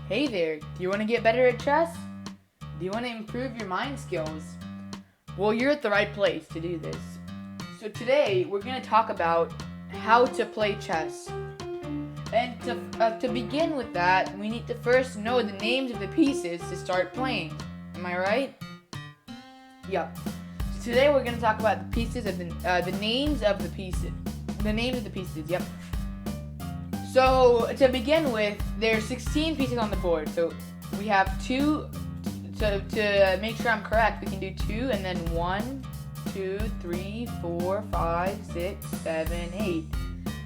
Hey there, do you want to get better at chess? Do you want to improve your mind skills? Well, you're at the right place to do this. So today, we're going to talk about how to play chess. And to begin with that, we need to first know the names of the pieces to start playing. Am I right? Yep. So today we're going to talk about the pieces of the names of the pieces. The names of the pieces, yep. So, to begin with, there's 16 pieces on the board. So, we have two, to make sure I'm correct, we can do 2 and then 1, 2, 3, 4, 5, 6, 7, 8.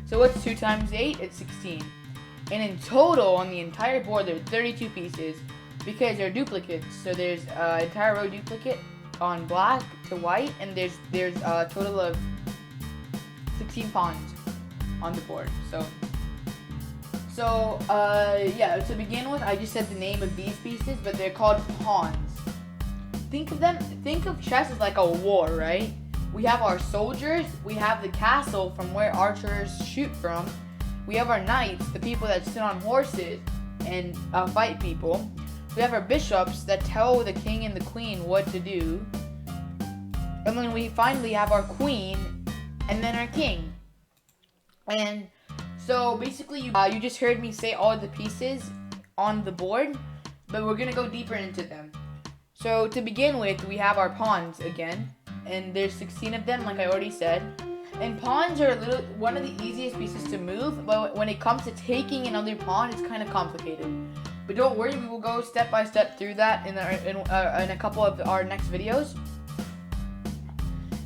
So, what's 2 times 8? It's 16. And in total, on the entire board, there are 32 pieces because they're duplicates. So, there's an entire row duplicate on black to white, and there's a total of 16 pawns on the board. So, to begin with, I just said the name of these pieces, but they're called pawns. Think of chess as like a war, right? We have our soldiers, we have the castle from where archers shoot from, we have our knights, the people that sit on horses and fight people, we have our bishops that tell the king and the queen what to do, and then we finally have our queen, and then our king. And so basically, you just heard me say all the pieces on the board, but we're gonna go deeper into them. So to begin with, we have our pawns again, and there's 16 of them, like I already said. And pawns are one of the easiest pieces to move, but when it comes to taking another pawn, it's kind of complicated. But don't worry, we will go step by step through that in a couple of our next videos.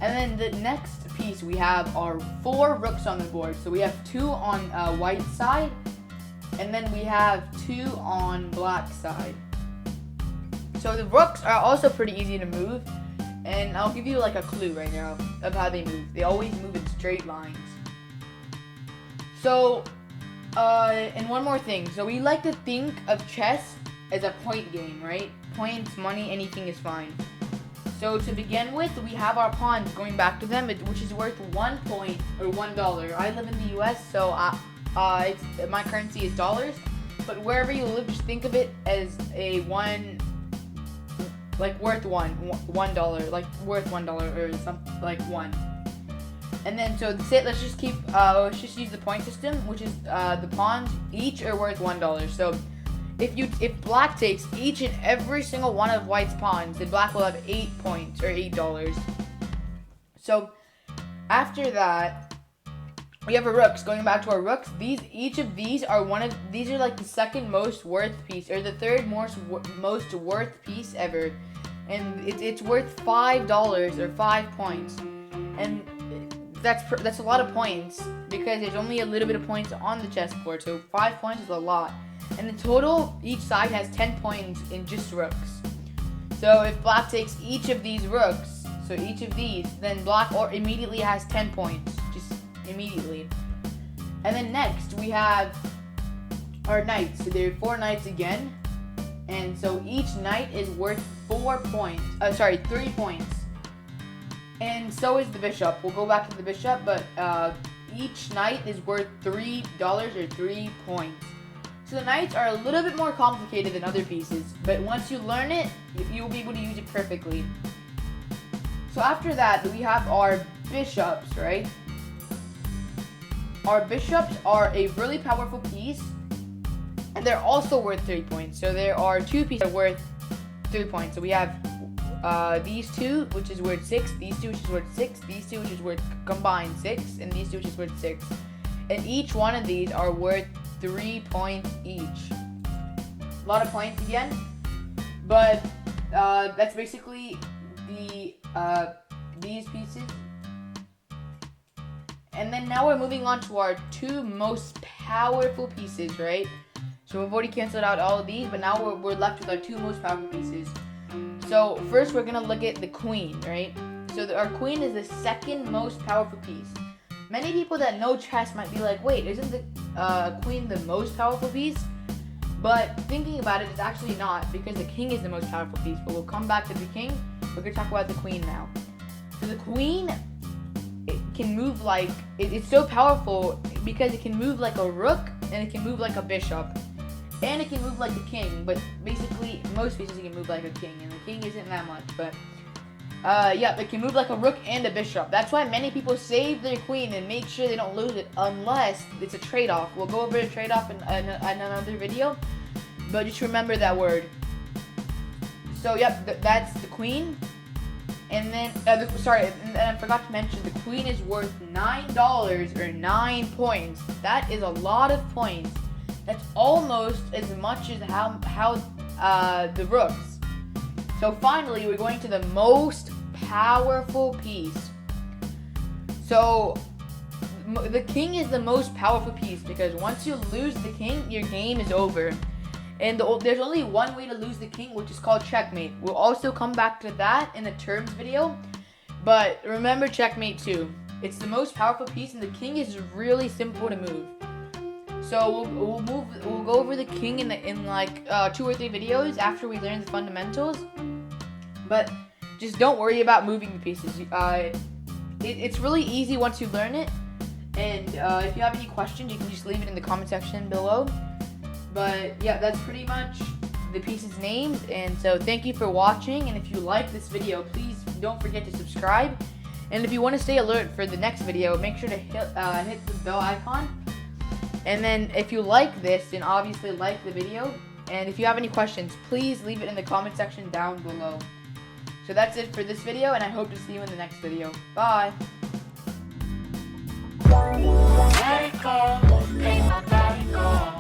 And then the next piece we have are 4 rooks on the board. So we have 2 on white side, and then we have 2 on black side. So the rooks are also pretty easy to move, and I'll give you like a clue right now of how they move. They always move in straight lines. So, and one more thing. So we like to think of chess as a point game, right? Points, money, anything is fine. So to begin with, we have our pawns, going back to them, which is worth 1 point or $1. I live in the U.S., so my currency is dollars. But wherever you live, just think of it as a worth $1, like worth $1 or something like 1. And then let's just use the point system, which is the pawns each are worth $1. So if black takes each and every single one of white's pawns, then black will have 8 points or $8. So after that, we have our rooks. Going back to our rooks, each of these are like the second most worth piece, or the third most worth piece ever, and it's worth $5 or 5 points, and that's a lot of points because there's only a little bit of points on the chessboard. So 5 points is a lot. And in total, each side has 10 points in just rooks. So if black takes each of these rooks, so each of these, then black immediately has 10 points, just immediately. And then next, we have our knights. So there are 4 knights again. And so each knight is worth 3 points. And so is the bishop. We'll go back to the bishop, but each knight is worth $3 or 3 points. So the knights are a little bit more complicated than other pieces, but once you learn it, you'll be able to use it perfectly. So after that, we have our bishops, right? Our bishops are a really powerful piece, and they're also worth 3 points. So there are 2 pieces that are worth 3 points. So we have these 2, which is worth 6, these 2, which is worth 6, these 2, which is worth combined 6, and these 2, which is worth 6. And each one of these are worth 3 points each. A lot of points again, but that's basically these pieces. And then now we're moving on to our 2 most powerful pieces, right? So we've already canceled out all of these, but now we're left with our 2 most powerful pieces. So first we're gonna look at the queen, right? So our queen is the second most powerful piece. Many people that know chess might be like, wait, isn't the queen the most powerful piece? But thinking about it, it's actually not, because the king is the most powerful piece. But we'll come back to the king. We're going to talk about the queen now. So the queen, it can move it's so powerful because it can move like a rook and it can move like a bishop. and it can move like a king, but basically most pieces it can move like a king, and the king isn't that much, but yeah, it can move like a rook and a bishop. That's why many people save their queen and make sure they don't lose it unless it's a trade-off. We'll go over the trade-off in another video, but just remember that word. So yep, that's the queen. And then, sorry, and I forgot to mention, the queen is worth $9 or 9 points. That is a lot of points. That's almost as much as how the rooks. So finally, we're going to the most powerful piece. So the king is the most powerful piece because once you lose the king, your game is over. And there's only one way to lose the king, which is called checkmate. We'll also come back to that in the terms video. But remember checkmate too. It's the most powerful piece, and the king is really simple to move. So we'll go over the king in like 2 or 3 videos after we learn the fundamentals. But just don't worry about moving the pieces. It's really easy once you learn it. And if you have any questions, you can just leave it in the comment section below. But yeah, that's pretty much the pieces' names. And so thank you for watching. And if you like this video, please don't forget to subscribe. And if you want to stay alert for the next video, make sure to hit the bell icon. And then if you like this, then obviously like the video. And if you have any questions, please leave it in the comment section down below. So that's it for this video, and I hope to see you in the next video. Bye! Let it go, ain't nobody go.